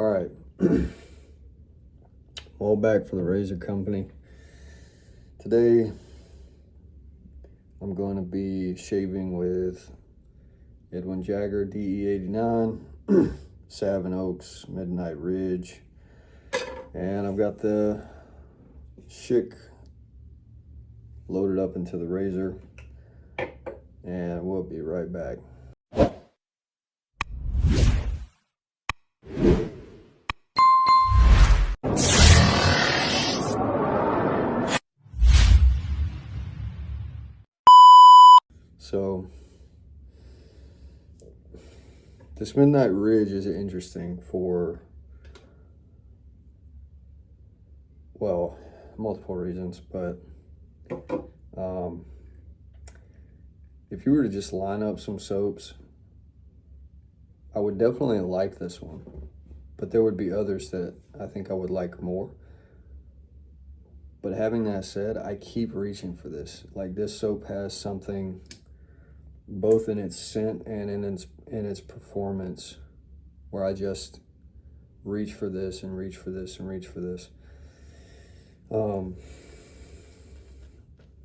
All right. All back for the razor company. Today, I'm going to be shaving with Edwin Jagger DE89, Salve Oaks, Midnight Ridge. And I've got the schick loaded up into the razor. And we'll be right back. So this Midnight Ridge is interesting for, well, multiple reasons, but if you were to just line up some soaps, I would definitely like this one, but there would be others that I think I would like more. But having that said, I keep reaching for this. Like, this soap has something both in its scent and in its performance where I just reach for this and reach for this and reach for this.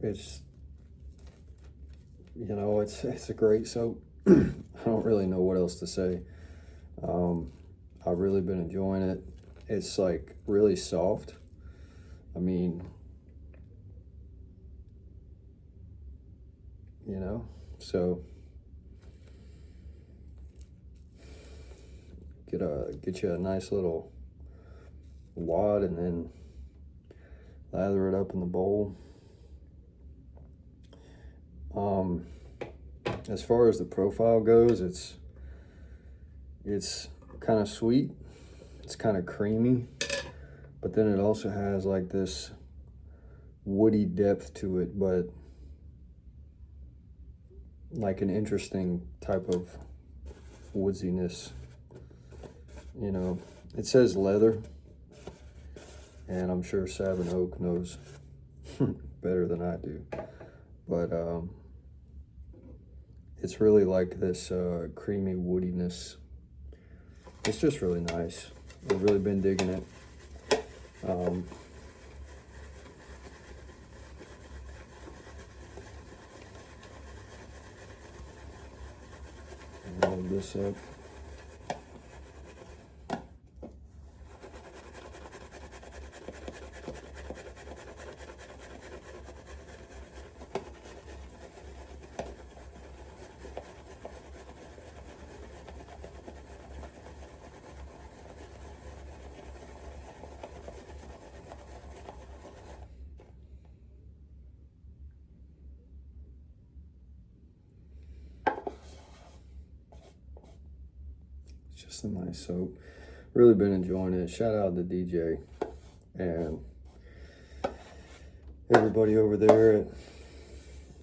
It's, you know, it's a great soap. I don't really know what else to say. I've really been enjoying it. It's like really soft. I mean, you know, so get you a nice little wad and then lather it up in the bowl. As far as the profile goes, it's kind of sweet, it's kind of creamy, but then it also has like this woody depth to it, but like an interesting type of woodsiness. You know, it says leather, and I'm sure Salve Oak knows better than I do, but it's really like this creamy woodiness. It's just really nice. I've really been digging it. Load this up. Just a nice soap. Really been enjoying it. Shout out to DJ and everybody over there at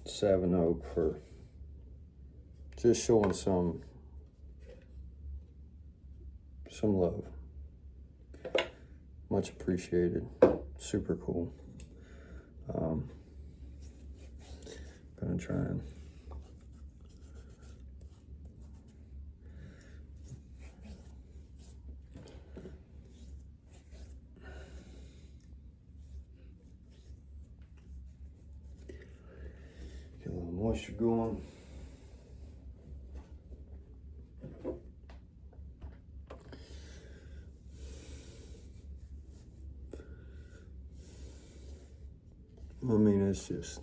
Salve Oak for just showing some love. Much appreciated. Super cool. Gonna try and get a little moisture going. I mean, it's just,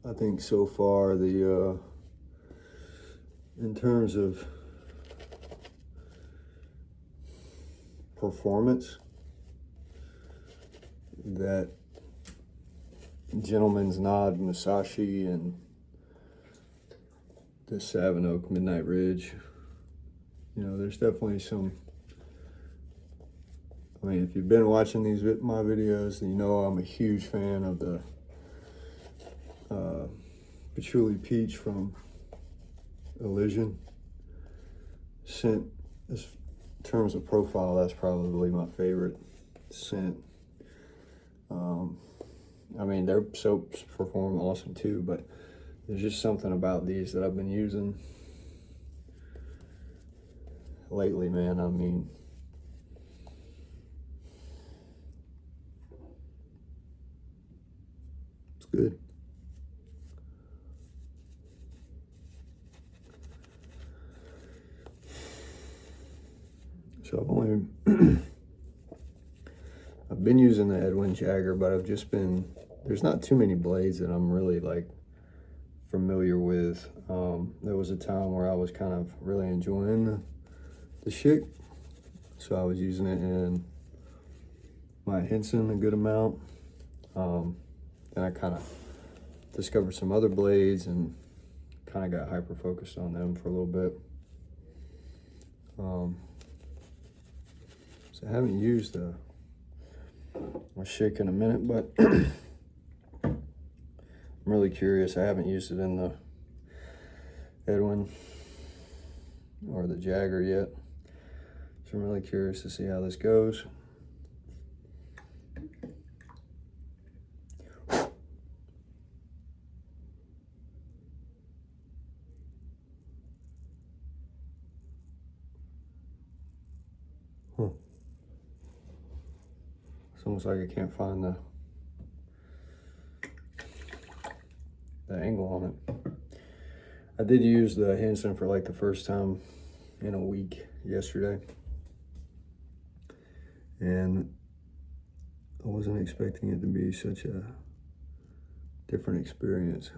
I think so far the, in terms of performance, that Gentleman's Nod Musashi and the Salve Oak Midnight Ridge, you know, there's definitely some, I mean, if you've been watching my videos, then you know I'm a huge fan of the Patchouli Peach from Elysian. Scent, in terms of profile, that's probably my favorite scent. I mean, their soaps perform awesome too, but there's just something about these that I've been using lately, man. I mean, it's good. So I've only I've been using the Edwin jagger, but I've just been, there's not too many blades that I'm really like familiar with. There was a time where I was kind of really enjoying the schick, so I was using it in my Henson a good amount. And I kind of discovered some other blades and kind of got hyper focused on them for a little bit. So I haven't used a schick in a minute, but I'm really curious. I haven't used it in the Edwin or the jagger yet, so I'm really curious to see how this goes. It's almost like I can't find the angle on it. I did use the Henson for like the first time in a week yesterday, and I wasn't expecting it to be such a different experience.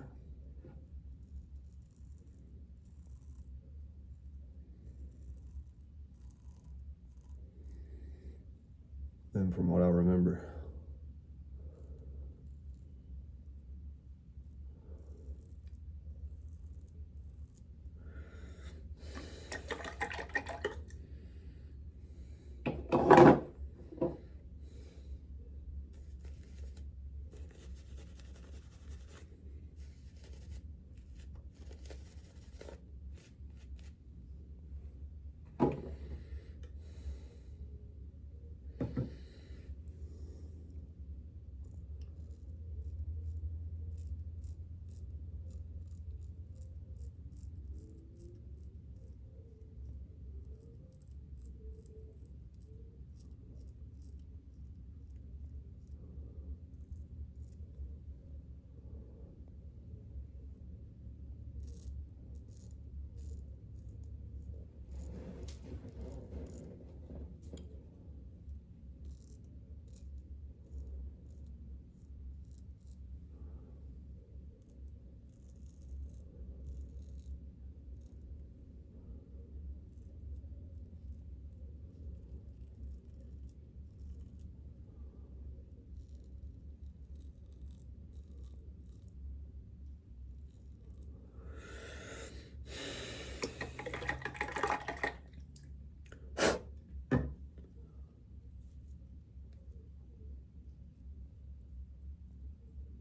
Than from what I remember.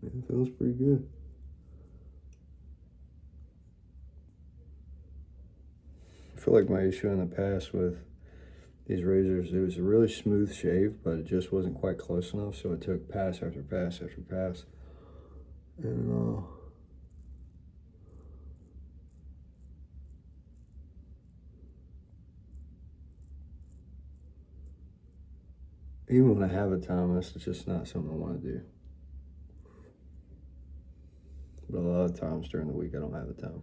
It feels pretty good. I feel like my issue in the past with these razors, it was a really smooth shave, but it just wasn't quite close enough, so it took pass after pass after pass. And even when I have a time, that's just not something I want to do. But a lot of times during the week, I don't have the time.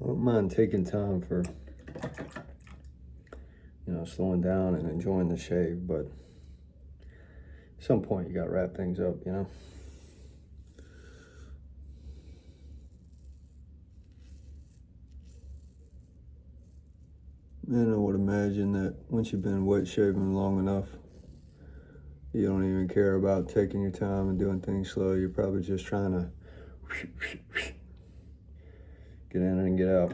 I don't mind taking time for, slowing down and enjoying the shave, but at some point you gotta wrap things up, And I would imagine that once you've been wet shaving long enough, you don't even care about taking your time and doing things slow. You're probably just trying to get in and get out.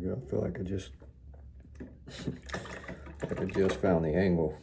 we go. I feel like I just like I just found the angle.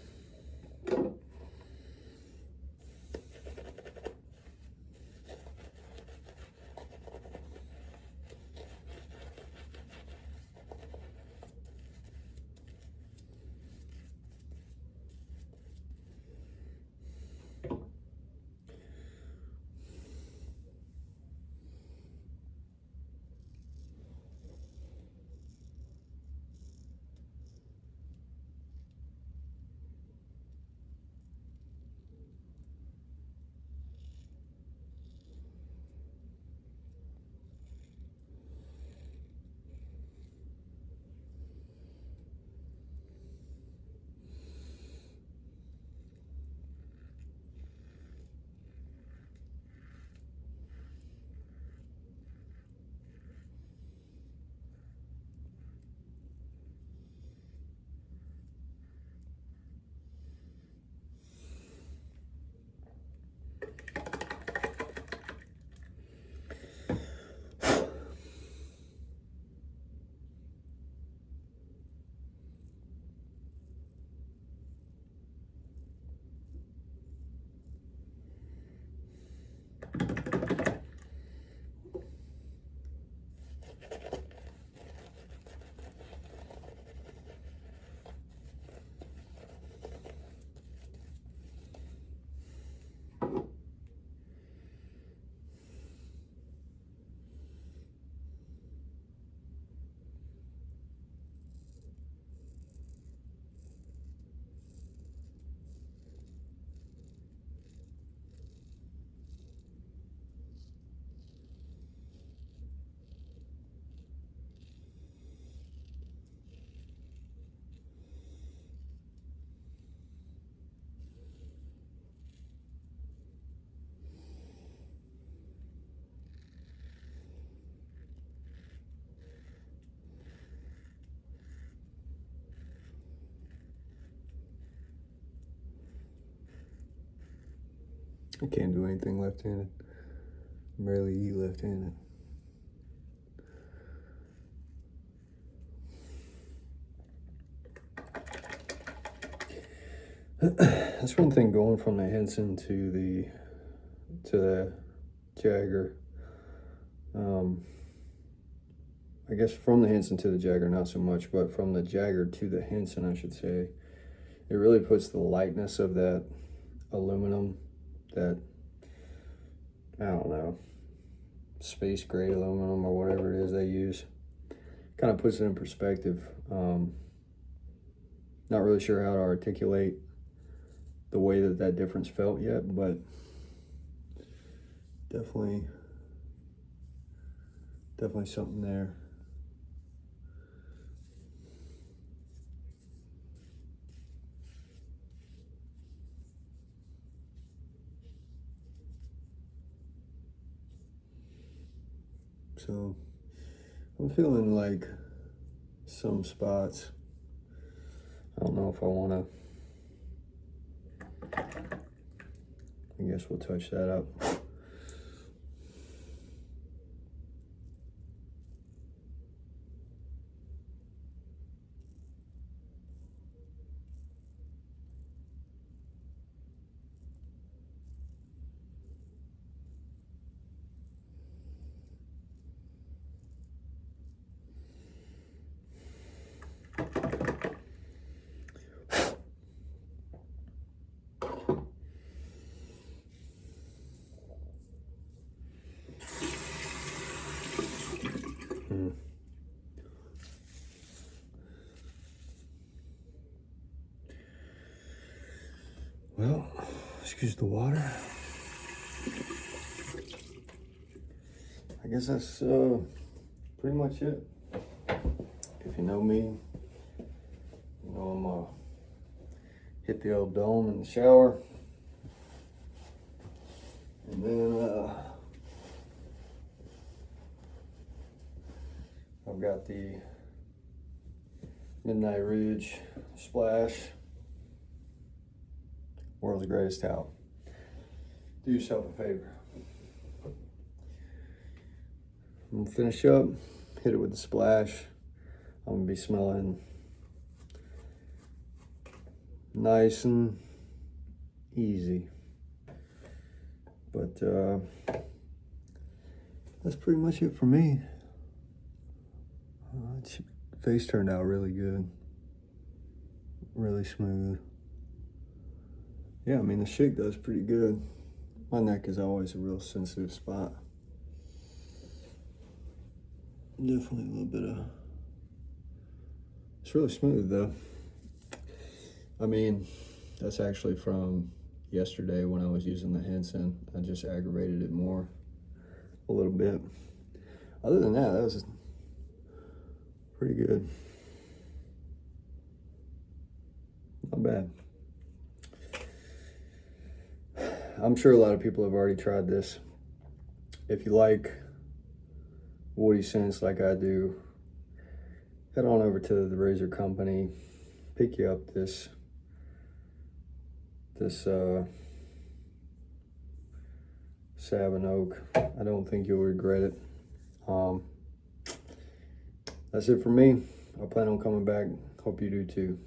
I can't do anything left-handed. I barely eat left-handed. That's one thing going from the Henson to the Jagger. I guess from the Henson to the Jagger, not so much, but from the Jagger to the Henson, I should say, it really puts the lightness of that aluminum, that, I don't know, space gray aluminum or whatever it is they use. Kind of puts it in perspective. Not really sure how to articulate the way that difference felt yet, but definitely something there. So I'm feeling like some spots, I don't know if I want to, I guess we'll touch that up. Well, excuse the water. I guess that's pretty much it. If you know me, you know I'm gonna hit the old dome in the shower, and then I've got the Midnight Ridge Splash, world's greatest towel. Do yourself a favor. I'm gonna finish up, hit it with the Splash. I'm gonna be smelling nice and easy. But that's pretty much it for me. Face turned out really good, really smooth. Yeah, I mean the schick does pretty good. My neck is always a real sensitive spot. Definitely a little bit of, it's really smooth though. I mean, that's actually from yesterday when I was using the Henson. I just aggravated it more a little bit. Other than that, that was pretty good. Not bad. I'm sure a lot of people have already tried this. If you like woody scents like I do, head on over to the razor company, pick you up this Savin Oak. I don't think you'll regret it. That's it for me. I plan on coming back. Hope you do too.